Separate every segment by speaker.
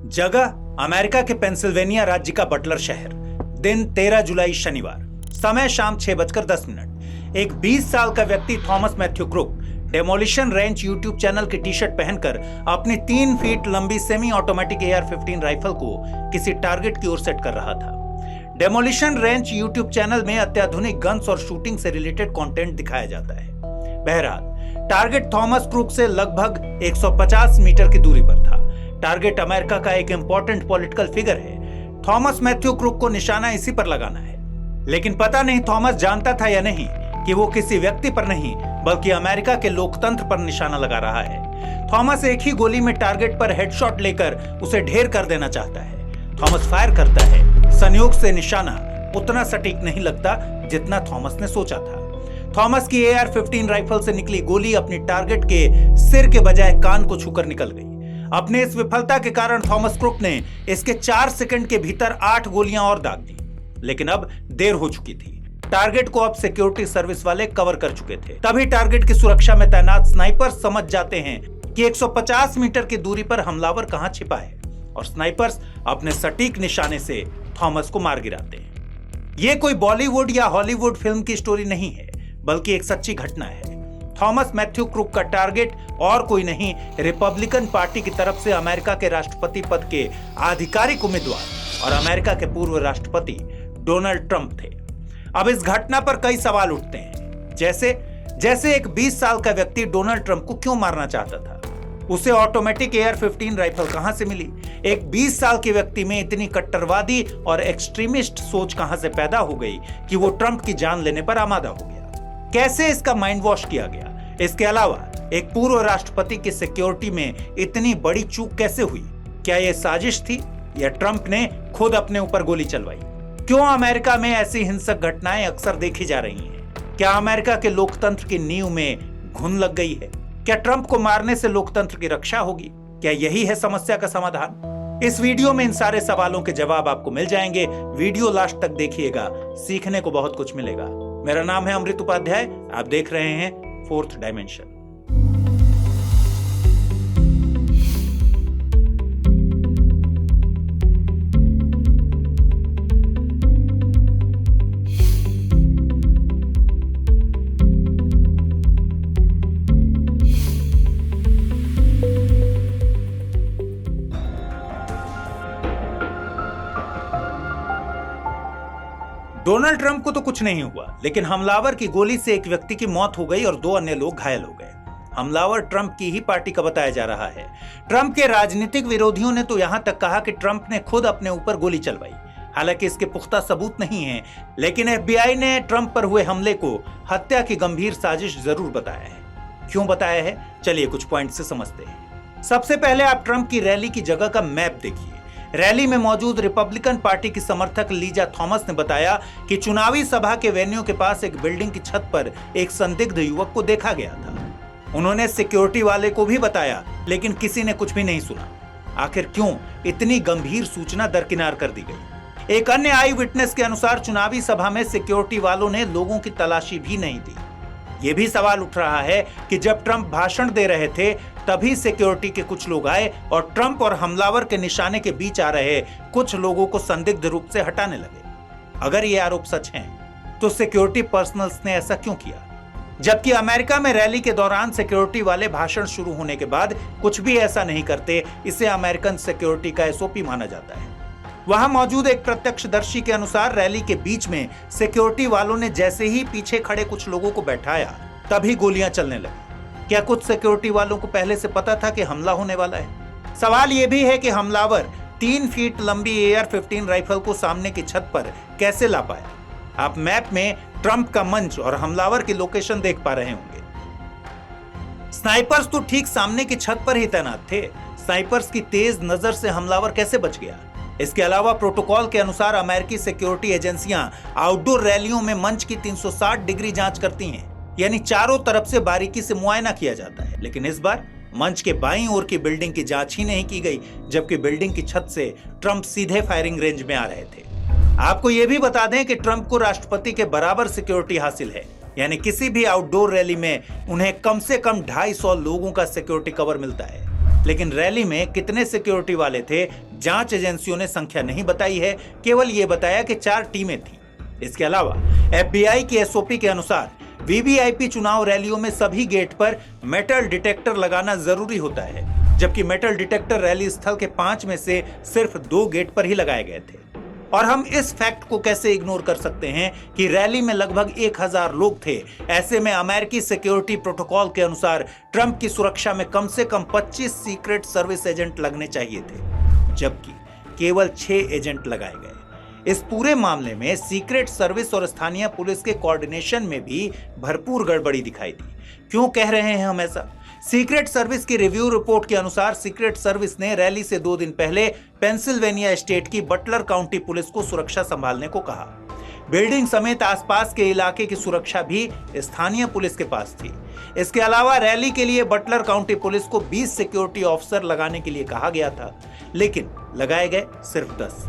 Speaker 1: जगह अमेरिका के पेंसिल्वेनिया राज्य का बटलर शहर। दिन 13 जुलाई शनिवार। समय शाम 6:10। एक 20 साल का व्यक्ति Thomas Matthew Crook Demolition Ranch YouTube channel की टी शर्ट पहनकर अपनी 3 फीट लंबी सेमी ऑटोमेटिक AR-15 राइफल को किसी टारगेट की ओर सेट कर रहा था। डेमोलिशन रेंच यूट्यूब चैनल में अत्याधुनिक गन्स और शूटिंग से रिलेटेड कंटेंट दिखाया जाता है। बहरहाल टारगेट थॉमस क्रुक से लगभग 150 मीटर की दूरी पर था। टारगेट अमेरिका का एक इंपॉर्टेंट पॉलिटिकल फिगर है। थॉमस मैथ्यू क्रुक को निशाना इसी पर लगाना है। लेकिन पता नहीं थॉमस जानता था या नहीं कि वो किसी व्यक्ति पर नहीं बल्कि अमेरिका के लोकतंत्र पर निशाना लगा रहा है। थॉमस एक ही गोली में टारगेट पर हेडशॉट लेकर उसे ढेर कर देना चाहता है। थॉमस फायर करता है। संयोग से निशाना उतना सटीक नहीं लगता जितना थॉमस ने सोचा था। थॉमस की AR-15 राइफल से निकली गोली अपनी टारगेट के सिर के बजाय कान को छूकर निकल गई। अपने इस विफलता के कारण थॉमस क्रुक ने इसके 4 सेकंड के भीतर 8 गोलियां और दाग दी। लेकिन अब देर हो चुकी थी। टारगेट को अब सिक्योरिटी सर्विस वाले कवर कर चुके थे। तभी टारगेट की सुरक्षा में तैनात स्नाइपर्स समझ जाते हैं कि 150 मीटर की दूरी पर हमलावर कहां छिपा है और स्नाइपर्स अपने सटीक निशाने से थॉमस को मार गिराते हैं। यह कोई बॉलीवुड या हॉलीवुड फिल्म की स्टोरी नहीं है बल्कि एक सच्ची घटना है। थॉमस मैथ्यू क्रुक का टारगेट और कोई नहीं, रिपब्लिकन पार्टी की तरफ से अमेरिका के राष्ट्रपति पद के आधिकारिक उम्मीदवार और अमेरिका के पूर्व राष्ट्रपति डोनाल्ड ट्रंप थे। अब इस घटना पर कई सवाल उठते हैं, जैसे एक 20 साल का व्यक्ति डोनाल्ड ट्रंप को क्यों मारना चाहता था? उसे ऑटोमेटिक AR-15 राइफल कहां से मिली? एक 20 साल के व्यक्ति में इतनी कट्टरवादी और एक्सट्रीमिस्ट सोच कहां से पैदा हो गई कि वो ट्रंप की जान लेने पर आमादा हो गया? कैसे इसका माइंड वॉश किया गया? इसके अलावा एक पूर्व राष्ट्रपति की सिक्योरिटी में इतनी बड़ी चूक कैसे हुई? क्या यह साजिश थी या ट्रंप ने खुद अपने ऊपर गोली चलवाई? क्यों अमेरिका में ऐसी हिंसक घटनाएं अक्सर देखी जा रही हैं? क्या अमेरिका के लोकतंत्र की नींव में घुन लग गई है? क्या ट्रंप को मारने से लोकतंत्र की रक्षा होगी? क्या यही है समस्या का समाधान? इस वीडियो में इन सारे सवालों के जवाब आपको मिल जाएंगे। वीडियो लास्ट तक देखिएगा, सीखने को बहुत कुछ मिलेगा। मेरा नाम है अमृत उपाध्याय, आप देख रहे हैं फोर्थ डायमेंशन। डोनाल्ड ट्रंप को तो कुछ नहीं हुआ, लेकिन हमलावर की गोली से एक व्यक्ति की मौत हो गई और 2 अन्य लोग घायल हो गए। हमलावर ट्रंप की ही पार्टी का बताया जा रहा है। ट्रंप के राजनीतिक विरोधियों ने तो यहां तक कहा कि ट्रंप ने खुद अपने ऊपर गोली चलवाई। हालांकि इसके पुख्ता सबूत नहीं है, लेकिन FBI ने ट्रंप पर हुए हमले को हत्या की गंभीर साजिश जरूर बताया है। क्यों बताया है, चलिए कुछ पॉइंट से समझते हैं। सबसे पहले आप ट्रंप की रैली की जगह का मैप देखिए। रैली में मौजूद रिपब्लिकन पार्टी की समर्थक लीजा थॉमस ने बताया कि चुनावी सभा के वेन्यू के पास एक बिल्डिंग की छत पर एक संदिग्ध युवक को देखा गया था। उन्होंने सिक्योरिटी वाले को भी बताया, लेकिन किसी ने कुछ भी नहीं सुना। आखिर क्यों इतनी गंभीर सूचना दरकिनार कर दी गई? एक अन्य आई विटनेस के अनुसार चुनावी सभा में सिक्योरिटी वालों ने लोगों की तलाशी भी नहीं दी। यह भी सवाल उठ रहा है कि जब ट्रंप भाषण दे रहे थे तभी सिक्योरिटी के कुछ लोग आए और ट्रंप और हमलावर के निशाने के बीच आ रहे कुछ लोगों को संदिग्ध रूप से हटाने लगे। अगर ये आरोप सच हैं, तो सिक्योरिटी पर्सनल्स ने ऐसा क्यों किया? जबकि अमेरिका में रैली के दौरान सिक्योरिटी वाले भाषण शुरू होने के बाद कुछ भी ऐसा नहीं करते। इसे अमेरिकन सिक्योरिटी का SOP माना जाता है। वहां मौजूद एक प्रत्यक्षदर्शी के अनुसार रैली के बीच में सिक्योरिटी वालों ने जैसे ही पीछे खड़े कुछ लोगों को बैठाया, तभी गोलियां चलने लगी। क्या कुछ सिक्योरिटी वालों को पहले से पता था कि हमला होने वाला है? सवाल यह भी है कि हमलावर 3 फीट लंबी AR-15 राइफल को सामने की छत पर कैसे ला पाया? आप मैप में ट्रंप का मंच और हमलावर की लोकेशन देख पा रहे होंगे। स्नाइपर्स तो ठीक सामने की छत पर ही तैनात थे। स्नाइपर्स की तेज नजर से हमलावर कैसे बच गया? इसके अलावा प्रोटोकॉल के अनुसार अमेरिकी सिक्योरिटी एजेंसियां आउटडोर रैलियों में मंच की 360 डिग्री जांच करती हैं, यानी चारों तरफ से बारीकी से मुआयना किया जाता है। लेकिन इस बार मंच के बाईं ओर की बिल्डिंग की जांच ही नहीं की गई, जबकि बिल्डिंग की छत से ट्रंप सीधे फायरिंग रेंज में आ रहे थे। आपको यह भी बता दें कि ट्रंप को राष्ट्रपति के बराबर सिक्योरिटी हासिल है, यानी किसी भी आउटडोर रैली में उन्हें कम से कम 250 लोगों का सिक्योरिटी कवर मिलता है। लेकिन रैली में कितने सिक्योरिटी वाले थे, जांच एजेंसियों ने संख्या नहीं बताई है, केवल ये बताया कि 4 टीमें थीं। इसके अलावा FBI की SOP के अनुसार VVIP चुनाव रैलियों में सभी गेट पर मेटल डिटेक्टर लगाना जरूरी होता है, जबकि मेटल डिटेक्टर रैली स्थल के 5 में से सिर्फ 2 गेट पर ही लगाए गए थे। और हम इस फैक्ट को कैसे इग्नोर कर सकते हैं कि रैली में लगभग 1000 लोग थे। ऐसे में अमेरिकी सिक्योरिटी प्रोटोकॉल के अनुसार ट्रंप की सुरक्षा में कम से कम 25 सीक्रेट सर्विस एजेंट लगने चाहिए थे, जबकि केवल 6 एजेंट लगाए गए। इस पूरे मामले में सीक्रेट सर्विस और स्थानीय पुलिस के कोऑर्डिनेशन में भी भरपूर गड़बड़ी दिखाई दी। क्यों कह रहे हैं हम ऐसा? सीक्रेट सर्विस की रिव्यू रिपोर्ट के अनुसार सीक्रेट सर्विस ने रैली से 2 दिन पहले पेंसिल्वेनिया स्टेट की बटलर काउंटी पुलिस को सुरक्षा संभालने को कहा। बिल्डिंग समेत आसपास के इलाके की सुरक्षा भी स्थानीय पुलिस के पास थी। इसके अलावा रैली के लिए बटलर काउंटी पुलिस को 20 सिक्योरिटी ऑफिसर लगाने के लिए कहा गया था, लेकिन लगाए गए सिर्फ 10।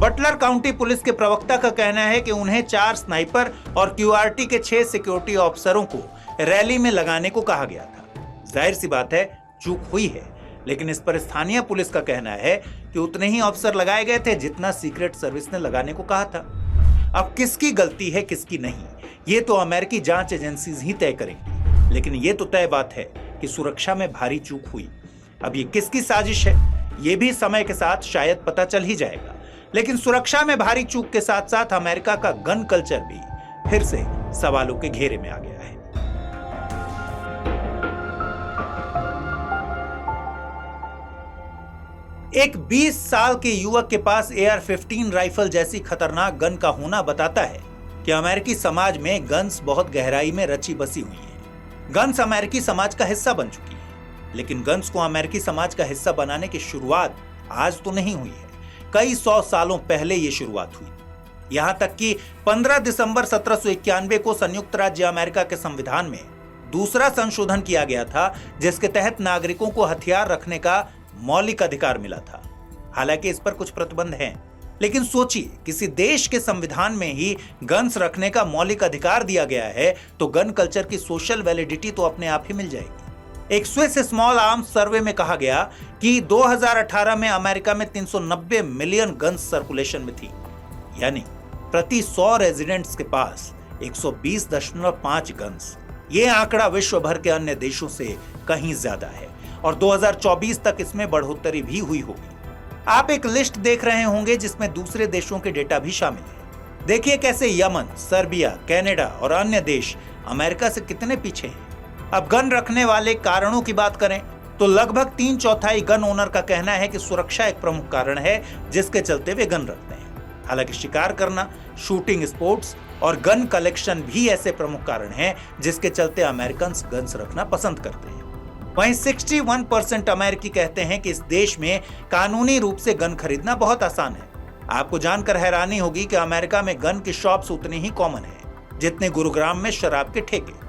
Speaker 1: बटलर काउंटी पुलिस के प्रवक्ता का कहना है कि उन्हें 4 स्नाइपर और QRT के 6 सिक्योरिटी ऑफिसरों को रैली में लगाने को कहा गया था। जाहिर सी बात है, चूक हुई है, लेकिन इस पर स्थानीय पुलिस का कहना है कि उतने ही ऑफिसर लगाए गए थे जितना सीक्रेट सर्विस ने लगाने को कहा था। अब किसकी गलती है किसकी नहीं, ये तो अमेरिकी जांच एजेंसीज ही तय करेंगी, लेकिन ये तो तय बात है कि सुरक्षा में भारी चूक हुई। अब ये किसकी साजिश है, ये भी समय के साथ शायद पता चल ही जाएगा। लेकिन सुरक्षा में भारी चूक के साथ साथ अमेरिका का गन कल्चर भी फिर से सवालों के घेरे में आ गया है। एक 20 साल के युवक के पास AR-15 राइफल जैसी खतरनाक गन का होना बताता है कि अमेरिकी समाज में गन्स बहुत गहराई में रची बसी हुई हैं। गन्स अमेरिकी समाज का हिस्सा बन चुकी है, लेकिन गन्स को अमेरिकी समाज का हिस्सा बनाने की शुरुआत आज तो नहीं हुई है, कई 100 सालों पहले ये शुरुआत हुई। यहां तक कि 15 दिसंबर 1791 को संयुक्त राज्य अमेरिका के संविधान में दूसरा संशोधन किया गया था, जिसके तहत नागरिकों को हथियार रखने का मौलिक अधिकार मिला था। हालांकि इस पर कुछ प्रतिबंध हैं, लेकिन सोचिए, किसी देश के संविधान में ही गन्स रखने का मौलिक अधिकार दिया गया है, तो गन कल्चर की सोशल वैलिडिटी तो अपने आप ही मिल जाएगी। एक स्विस स्मॉल आर्म्स सर्वे में कहा गया कि 2018 में अमेरिका में 390 मिलियन गन्स सर्कुलेशन में थी, यानी प्रति 100 रेजिडेंट्स के पास 120.5 गन्स। ये आंकड़ा विश्व भर के अन्य देशों से कहीं ज्यादा है और 2024 तक इसमें बढ़ोतरी भी हुई होगी। आप एक लिस्ट देख रहे होंगे जिसमें दूसरे देशों के डेटा भी शामिल है। देखिए कैसे यमन, सर्बिया, कनाडा और अन्य देश अमेरिका से कितने पीछे हैं। अब गन रखने वाले कारणों की बात करें तो लगभग 3/4 गन ओनर का कहना है कि सुरक्षा एक प्रमुख कारण है जिसके चलते वे गन रखते हैं। हालांकि शिकार करना, शूटिंग स्पोर्ट्स और गन कलेक्शन भी ऐसे प्रमुख कारण हैं जिसके चलते अमेरिकन गन्स रखना पसंद करते हैं। वहीं 61% अमेरिकी कहते हैं कि इस देश में कानूनी रूप से गन खरीदना बहुत आसान है। आपको जानकर हैरानी होगी कि अमेरिका में गन की शॉप्स उतनी ही कॉमन है जितने गुरुग्राम में शराब के ठेके।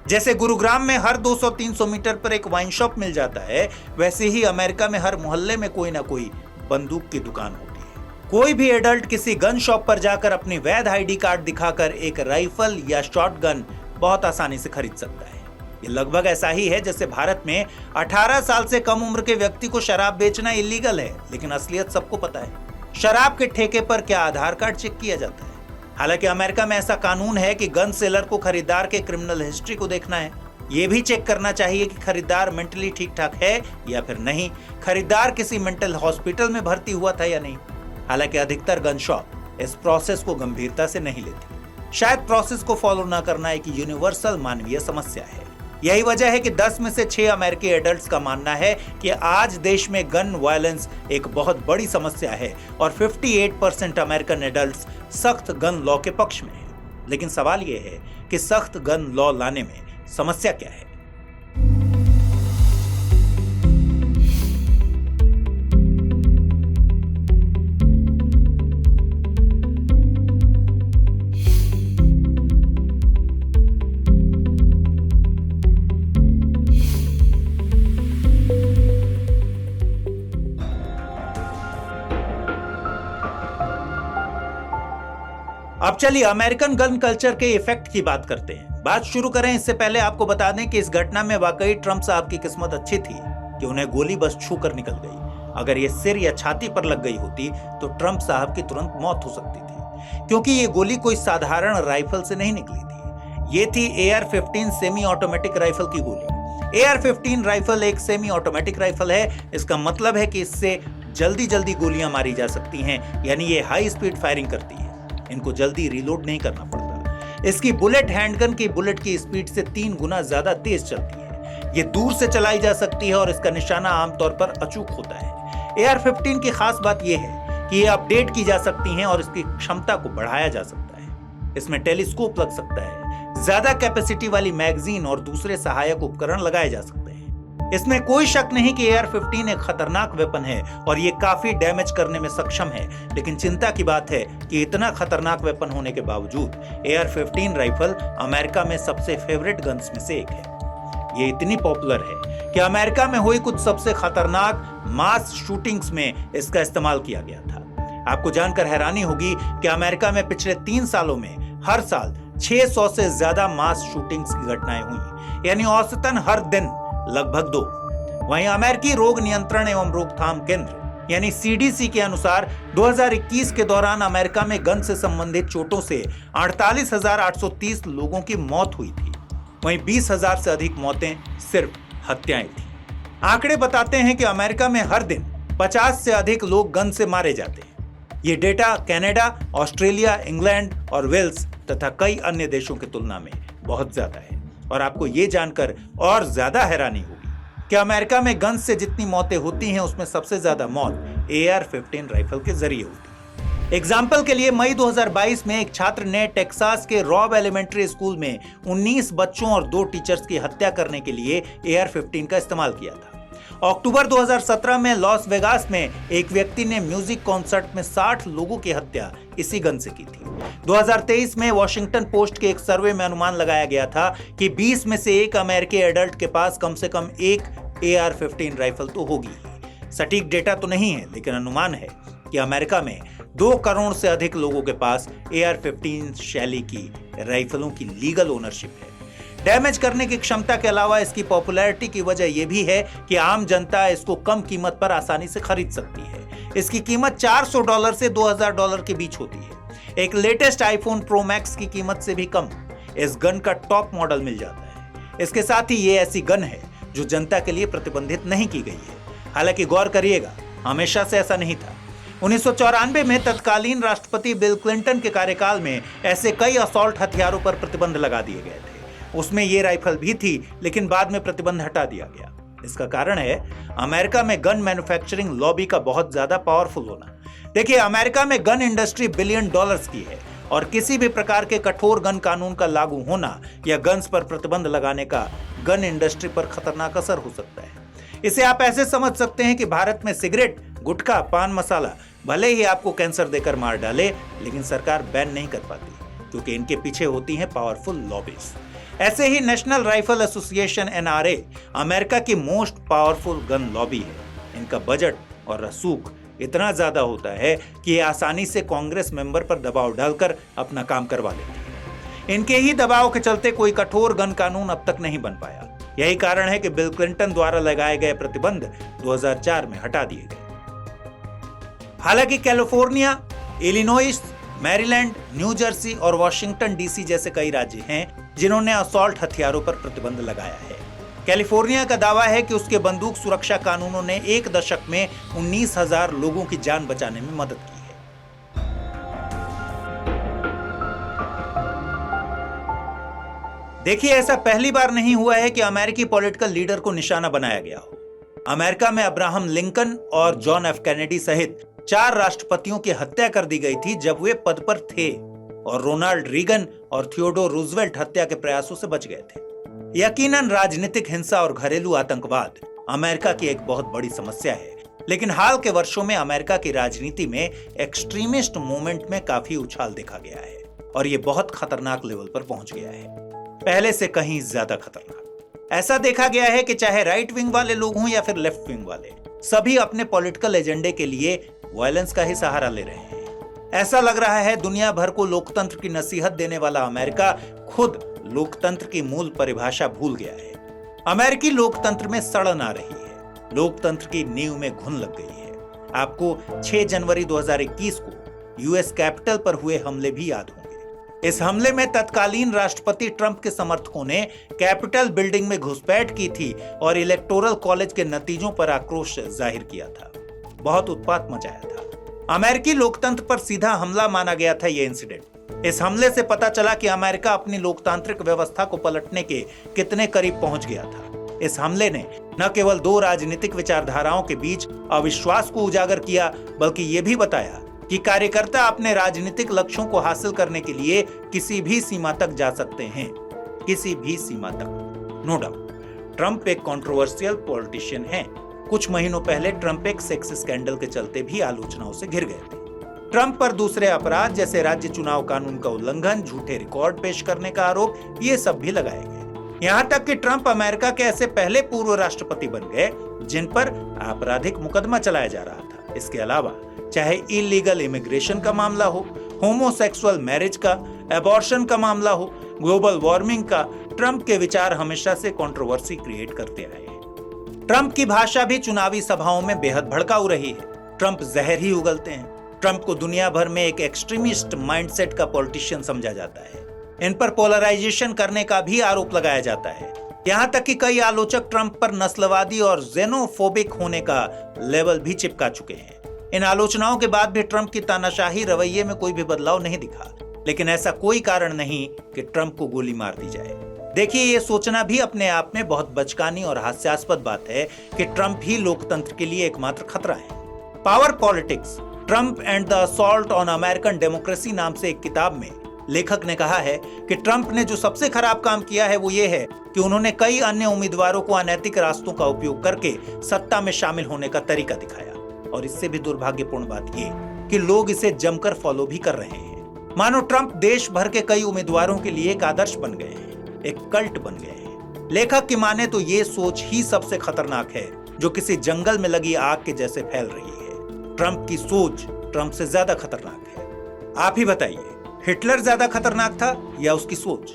Speaker 1: जैसे गुरुग्राम में हर 200-300 मीटर पर एक वाइन शॉप मिल जाता है, वैसे ही अमेरिका में हर मोहल्ले में कोई ना कोई बंदूक की दुकान होती है। कोई भी एडल्ट किसी गन शॉप पर जाकर अपनी वैध ID कार्ड दिखाकर एक राइफल या शॉटगन बहुत आसानी से खरीद सकता है। ये लगभग ऐसा ही है जैसे भारत में 18 साल से कम उम्र के व्यक्ति को शराब बेचना इलीगल है, लेकिन असलियत सबको पता है। शराब के ठेके पर क्या आधार कार्ड चेक किया जाता है? हालांकि अमेरिका में ऐसा कानून है कि गन सेलर को खरीदार के क्रिमिनल हिस्ट्री को देखना है। ये भी चेक करना चाहिए कि खरीदार मेंटली ठीक ठाक है या फिर नहीं, खरीदार किसी मेंटल हॉस्पिटल में भर्ती हुआ था या नहीं। हालांकि अधिकतर गन शॉप इस प्रोसेस को गंभीरता से नहीं लेती। शायद प्रोसेस को फॉलो न करना एक यूनिवर्सल मानवीय समस्या है। यही वजह है कि 10 में से 6 अमेरिकी एडल्ट्स का मानना है कि आज देश में गन वायलेंस एक बहुत बड़ी समस्या है और 58% अमेरिकन एडल्ट्स सख्त गन लॉ के पक्ष में हैं। लेकिन सवाल यह है कि सख्त गन लॉ लाने में समस्या क्या है? अब चलिए अमेरिकन गन कल्चर के इफेक्ट की बात करते हैं। बात शुरू करें इससे पहले आपको बता दें कि इस घटना में वाकई ट्रंप साहब की किस्मत अच्छी थी। कि उन्हें गोली बस छू कर निकल गई। अगर ये सिर या छाती पर लग गई होती तो ट्रंप साहब की तुरंत मौत हो सकती थी, क्योंकि ये गोली कोई साधारण राइफल से नहीं निकली थी। ये थी AR-15 सेमी ऑटोमेटिक राइफल की गोली। AR-15 राइफल एक सेमी ऑटोमेटिक राइफल है। इसका मतलब है कि इससे जल्दी जल्दी गोलियां मारी जा सकती हैं, यानी ये हाई स्पीड फायरिंग करती है। इनको जल्दी रीलोड नहीं करना पड़ता। इसकी बुलेट हैंडगन की बुलेट की स्पीड से 3 गुना ज्यादा तेज चलती है। ये दूर से चलाई जा सकती है और इसका निशाना आमतौर पर अचूक होता है। AR-15 की खास बात यह है कि ये अपडेट की जा सकती हैं और इसकी क्षमता को बढ़ाया जा सकता है। इसमें टेलीस्कोप लग सकता है, ज्यादा कैपेसिटी वाली मैगजीन और दूसरे सहायक उपकरण लगाए जा सकते हैं। इसमें कोई शक नहीं कि AR-15 एक खतरनाक वेपन है और ये काफी डैमेज करने में सक्षम है, लेकिन चिंता की बात है कि इतना खतरनाक वेपन होने के बावजूद AR-15 राइफल अमेरिका में सबसे फेवरेट गन्स में से एक है। ये इतनी पॉपुलर है कि अमेरिका में हुई कुछ सबसे खतरनाक मास शूटिंग्स में इसका इस्तेमाल किया गया था। आपको जानकर हैरानी होगी कि अमेरिका में पिछले 3 सालों में हर साल 600 से ज्यादा मास शूटिंग्स की घटनाएं हुई, यानी औसतन हर दिन लगभग 2। वहीं अमेरिकी रोग नियंत्रण एवं रोकथाम केंद्र यानी CDC के अनुसार 2021 के दौरान अमेरिका में गन से संबंधित चोटों से 48,830 लोगों की मौत हुई थी। वहीं 20,000 से अधिक मौतें सिर्फ हत्याएं थी। आंकड़े बताते हैं कि अमेरिका में हर दिन 50 से अधिक लोग गन से मारे जाते हैं। ये डेटा कनाडा, ऑस्ट्रेलिया, इंग्लैंड और वेल्स तथा कई अन्य देशों की तुलना में बहुत ज्यादा है। और आपको ये जानकर और ज्यादा हैरानी होगी कि अमेरिका में गन से जितनी मौतें होती हैं उसमें सबसे ज्यादा मौत AR-15 राइफल के जरिए होती है। एग्जाम्पल के लिए मई 2022 में एक छात्र ने टेक्सास के रॉब एलिमेंट्री स्कूल में 19 बच्चों और 2 टीचर्स की हत्या करने के लिए AR-15 का इस्तेमाल किया था। अक्टूबर 2017 में लॉस वेगास में एक व्यक्ति ने म्यूजिक कॉन्सर्ट में 60 लोगों की हत्या इसी गन से की थी। 2023 में वॉशिंगटन पोस्ट के एक सर्वे में अनुमान लगाया गया था कि 20 में से एक अमेरिकी एडल्ट के पास कम से कम एक AR-15 राइफल तो होगी। सटीक डेटा तो नहीं है, लेकिन अनुमान है कि अमेरिका में 2 करोड़ से अधिक लोगों के पास AR-15 शैली की राइफलों की लीगल ओनरशिप है। डैमेज करने की क्षमता के अलावा इसकी पॉपुलैरिटी की वजह यह भी है कि आम जनता इसको कम कीमत पर आसानी से खरीद सकती है। इसकी कीमत $400 से $2,000 के बीच होती है। एक लेटेस्ट iPhone Pro Max की कीमत से भी कम इस गन का टॉप मॉडल मिल जाता है। इसके साथ ही ये ऐसी गन है जो जनता के लिए प्रतिबंधित नहीं की गई है। हालांकि गौर करिएगा, हमेशा से ऐसा नहीं था। 1994 में तत्कालीन राष्ट्रपति बिल क्लिंटन के कार्यकाल में ऐसे कई असॉल्ट हथियारों पर प्रतिबंध लगा दिए गए थे। उसमें ये राइफल भी थी, लेकिन बाद में प्रतिबंध हटा दिया गया। इसका कारण है अमेरिका में गन मैन्युफैक्चरिंग लॉबी का बहुत ज्यादा पावरफुल होना। देखिए, अमेरिका में गन इंडस्ट्री $बिलियन की है और किसी भी प्रकार के कठोर गन कानून का लागू होना या गन्स पर प्रतिबंध लगाने का गन इंडस्ट्री पर खतरनाक असर हो सकता है। इसे आप ऐसे समझ सकते हैं कि भारत में सिगरेट, गुटखा, पान मसाला भले ही आपको कैंसर देकर मार डाले, लेकिन सरकार बैन नहीं कर पाती, क्योंकि इनके पीछे होती हैं पावरफुल लॉबीज। ऐसे ही National Rifle Association NRA America की मोस्ट पावरफुल गन लॉबी है। इनका बजट और रसूख इतना ज्यादा होता है कि ये आसानी से कांग्रेस मेंबर पर दबाव डालकर अपना काम करवा लेते हैं। इनके ही दबाव के चलते कोई कठोर गन कानून अब तक नहीं बन पाया। यही कारण है कि बिल क्लिंटन द्वारा लगाए गए प्रतिबंध 2004 में हटा दिए गए। हालांकि California, Illinois, Maryland, new Jersey और वाशिंगटन DC जैसे कई राज्य हैं जिन्होंने असॉल्ट हथियारों पर प्रतिबंध लगाया है। कैलिफोर्निया का दावा है कि उसके बंदूक सुरक्षा कानूनों ने 1 दशक में 19,000 लोगों की जान बचाने में मदद की है। देखिए, ऐसा पहली बार नहीं हुआ है कि अमेरिकी पॉलिटिकल लीडर को निशाना बनाया गया हो। अमेरिका में अब्राहम लिंकन और जॉन F कैनेडी सहित 4 राष्ट्रपतियों की हत्या कर दी गई थी जब वे पद पर थे, और रोनाल्ड रीगन और थियोडोर रूजवेल्ट हत्या के प्रयासों से बच गए थे। यकीनन राजनीतिक हिंसा और घरेलू आतंकवाद अमेरिका की एक बहुत बड़ी समस्या है, लेकिन हाल के वर्षों में अमेरिका की राजनीति में एक्सट्रीमिस्ट मूवमेंट में काफी उछाल देखा गया है और ये बहुत खतरनाक लेवल पर पहुंच गया है, पहले से कहीं ज्यादा खतरनाक। ऐसा देखा गया है कि चाहे राइट विंग वाले लोग हों या फिर लेफ्ट विंग वाले, सभी अपने पॉलिटिकल एजेंडे के लिए वायलेंस का ही सहारा ले रहे हैं। ऐसा लग रहा है दुनिया भर को लोकतंत्र की नसीहत देने वाला अमेरिका खुद लोकतंत्र की मूल परिभाषा भूल गया है। अमेरिकी लोकतंत्र में सड़न आ रही है। लोकतंत्र की नींव में घुन लग गई है। आपको 6 जनवरी 2021 को यूएस कैपिटल पर हुए हमले भी याद होंगे। इस हमले में तत्कालीन राष्ट्रपति ट्रंप के समर्थकों ने कैपिटल बिल्डिंग में घुसपैठ की थी और इलेक्टोरल कॉलेज के नतीजों पर आक्रोश जाहिर किया था। बहुत उत्पात मचाया था। अमेरिकी लोकतंत्र पर सीधा हमला माना गया था यह इंसिडेंट। इस हमले से पता चला कि अमेरिका अपनी लोकतांत्रिक व्यवस्था को पलटने के कितने करीब पहुंच गया था। इस हमले ने न केवल दो राजनीतिक विचारधाराओं के बीच अविश्वास को उजागर किया, बल्कि ये भी बताया कि कार्यकर्ता अपने राजनीतिक लक्ष्यों को हासिल करने के लिए किसी भी सीमा तक जा सकते हैं, किसी भी सीमा तक। नो डाउट ट्रंप एक कंट्रोवर्शियल पॉलिटिशियन हैं। कुछ महीनों पहले ट्रंप एक सेक्स स्कैंडल के चलते भी आलोचनाओं से घिर गए थे। ट्रंप पर दूसरे अपराध जैसे राज्य चुनाव कानून का उल्लंघन, झूठे रिकॉर्ड पेश करने का आरोप, ये सब भी लगाए गए। यहाँ तक कि ट्रंप अमेरिका के ऐसे पहले पूर्व राष्ट्रपति बन गए जिन पर आपराधिक मुकदमा चलाया जा रहा था। इसके अलावा चाहे इलीगल इमिग्रेशन का मामला हो, होमोसेक्सुअल मैरिज का, एबॉर्शन का मामला हो, ग्लोबल वार्मिंग का, ट्रंप के विचार हमेशा से कंट्रोवर्सी क्रिएट करते रहे हैं। ट्रंप की भाषा भी चुनावी सभाओं में बेहद भड़काऊ रही है। ट्रंप जहर ही उगलते हैं। ट्रंप को दुनिया भर में एक एक्सट्रीमिस्ट माइंडसेट का पॉलिटिशियन समझा जाता है। इन पर पोलराइजेशन करने का भी आरोप लगाया जाता है। यहाँ तक कि कई आलोचक ट्रंप पर नस्लवादी और जेनोफोबिक होने का लेवल भी चिपका चुके हैं। इन आलोचनाओं के बाद भी ट्रंप की तानाशाही रवैये में कोई भी बदलाव नहीं दिखा, लेकिन ऐसा कोई कारण नहीं कि ट्रंप को गोली मार दी जाए। देखिए, ये सोचना भी अपने आप में बहुत बचकानी और हास्यास्पद बात है कि ट्रंप ही लोकतंत्र के लिए एकमात्र खतरा है। Power politics, Trump and the assault on American democracy नाम से एक किताब में लेखक ने कहा है कि ट्रंप ने जो सबसे खराब काम किया है वो ये है कि उन्होंने कई अन्य उम्मीदवारों को अनैतिक रास्तों का उपयोग करके सत्ता में शामिल होने का तरीका दिखाया। और इससे भी दुर्भाग्यपूर्ण बात ये कि लोग इसे जमकर फॉलो भी कर रहे हैं। मानो ट्रंप देश भर के कई उम्मीदवारों के लिए एक आदर्श बन गए हैं, एक कल्ट बन गए हैं। लेखक की माने तो ये सोच ही सबसे खतरनाक है, जो किसी जंगल में लगी आग के जैसे फैल रही है। ट्रंप की सोच ट्रंप से ज्यादा खतरनाक है। आप ही बताइए, हिटलर ज्यादा खतरनाक था या उसकी सोच?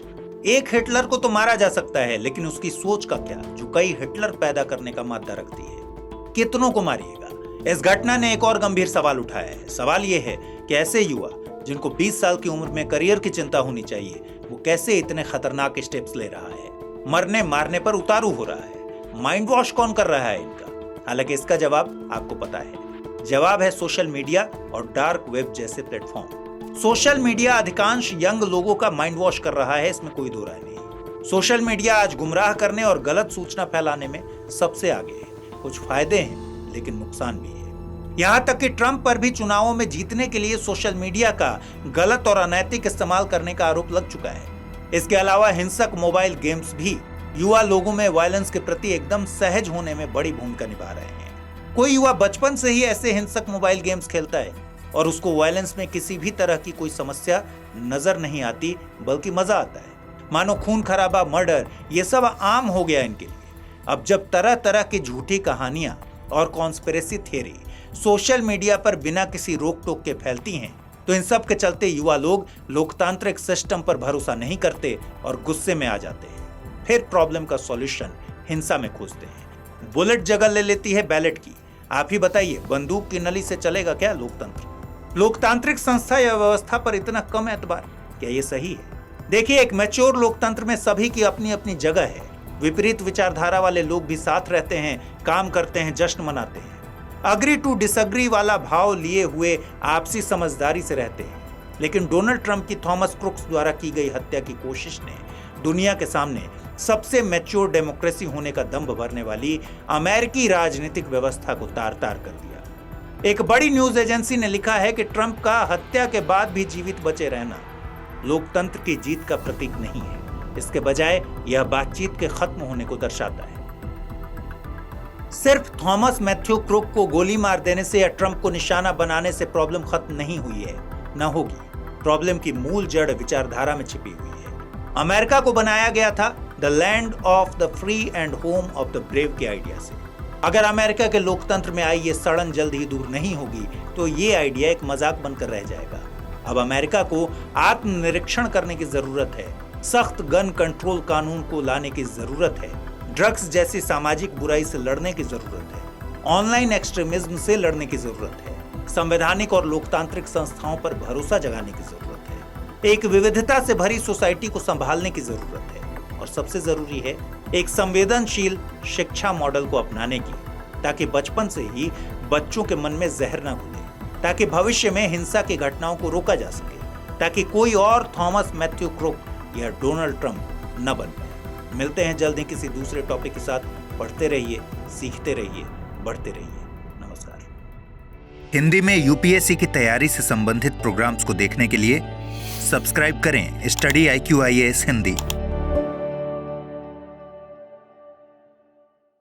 Speaker 1: एक हिटलर को तो मारा जा सकता है, लेकिन उसकी सोच का क्या, जो कई हिटलर पैदा करने का मादा रखती है? कितनों को मारिएगा? इस घटना ने एक और गंभीर सवाल उठाया है। सवाल यह है कि ऐसे युवा जिनको 20 साल की उम्र में करियर की चिंता होनी चाहिए, वो कैसे इतने खतरनाक स्टेप्स ले रहा है? मरने मारने पर उतारू हो रहा है। माइंड वॉश कौन कर रहा है इनका? हालांकि इसका जवाब आपको पता है। जवाब है सोशल मीडिया और डार्क वेब जैसे प्लेटफॉर्म। सोशल मीडिया अधिकांश यंग लोगों का माइंड वॉश कर रहा है, इसमें कोई दो राय नहीं। सोशल मीडिया आज गुमराह करने और गलत सूचना फैलाने में सबसे आगे है। कुछ फायदे हैं लेकिन नुकसान भी है। यहाँ तक कि ट्रंप पर भी चुनावों में जीतने के लिए सोशल मीडिया का गलत और अनैतिक इस्तेमाल करने का आरोप लग चुका है। इसके अलावा हिंसक मोबाइल गेम्स भी युवा लोगों में वायलेंस के प्रति एकदम सहज होने में बड़ी भूमिका निभा रहे हैं। कोई युवा बचपन से ही ऐसे हिंसक मोबाइल गेम्स खेलता है और उसको वायलेंस में किसी भी तरह की कोई समस्या नजर नहीं आती, बल्कि मजा आता है। मानो खून खराबा, मर्डर, ये सब आम हो गया इनके लिए। अब जब तरह तरह की झूठी कहानियां और कॉन्स्पिरेसी थियरी सोशल मीडिया पर बिना किसी रोक टोक के फैलती हैं, तो इन सब के चलते युवा लोग लोकतांत्रिक सिस्टम पर भरोसा नहीं करते और गुस्से में आ जाते हैं। फिर प्रॉब्लम का सॉल्यूशन हिंसा में खोजते हैं। बुलेट जगह ले लेती है बैलेट की। आप ही बताइए, बंदूक की नली से चलेगा क्या लोकतंत्र? लोकतांत्रिक संस्था या व्यवस्था पर इतना कम एतबार, क्या ये सही है? देखिए, एक मैच्योर लोकतंत्र में सभी की अपनी अपनी जगह है। विपरीत विचारधारा वाले लोग भी साथ रहते हैं, काम करते हैं, जश्न मनाते हैं। अग्री टू डिसअग्री वाला भाव लिए हुए आपसी समझदारी से रहते हैं। लेकिन डोनाल्ड ट्रंप की थॉमस क्रुक्स द्वारा की गई हत्या की कोशिश ने दुनिया के सामने सबसे मैच्योर डेमोक्रेसी होने का दंभ भरने वाली अमेरिकी राजनीतिक व्यवस्था को तार तार कर दिया। एक बड़ी न्यूज एजेंसी ने लिखा है कि ट्रंप का हत्या के बाद भी जीवित बचे रहना लोकतंत्र की जीत का प्रतीक नहीं है। इसके बजाय यह बातचीत के खत्म होने को दर्शाता है। सिर्फ थॉमस मैथ्यू क्रुक को गोली मार देने से या ट्रंप को निशाना बनाने से प्रॉब्लम खत्म नहीं हुई है, न होगी। प्रॉब्लम की मूल जड़ विचारधारा में छिपी हुई है। अमेरिका को बनाया गया था the land of the free and home of the brave के आइडिया से। अगर अमेरिका के लोकतंत्र में आई ये सड़न जल्द ही दूर नहीं होगी, तो ये आइडिया एक मजाक बनकर रह जाएगा। अब अमेरिका को आत्मनिरीक्षण करने की जरूरत है। सख्त गन कंट्रोल कानून को लाने की जरूरत है। ड्रग्स जैसी सामाजिक बुराई से लड़ने की जरूरत है। ऑनलाइन एक्सट्रीमिज्म से लड़ने की जरूरत है। संवैधानिक और लोकतांत्रिक संस्थाओं पर भरोसा जगाने की जरूरत है। एक विविधता से भरी सोसाइटी को संभालने की जरूरत है और सबसे जरूरी है एक संवेदनशील शिक्षा मॉडल को अपनाने की, ताकि बचपन से ही बच्चों के मन में जहर न घुले, ताकि भविष्य में हिंसा की घटनाओं को रोका जा सके, ताकि कोई और थॉमस मैथ्यू क्रुक या डोनाल्ड ट्रंप न बन पाए। मिलते हैं जल्द ही किसी दूसरे टॉपिक के साथ। पढ़ते रहिए, सीखते रहिए, बढ़ते रहिए। नमस्कार।
Speaker 2: हिंदी में यूपीएससी की तैयारी से संबंधित प्रोग्राम्स को देखने के लिए सब्सक्राइब करें स्टडी IQ IAS हिंदी।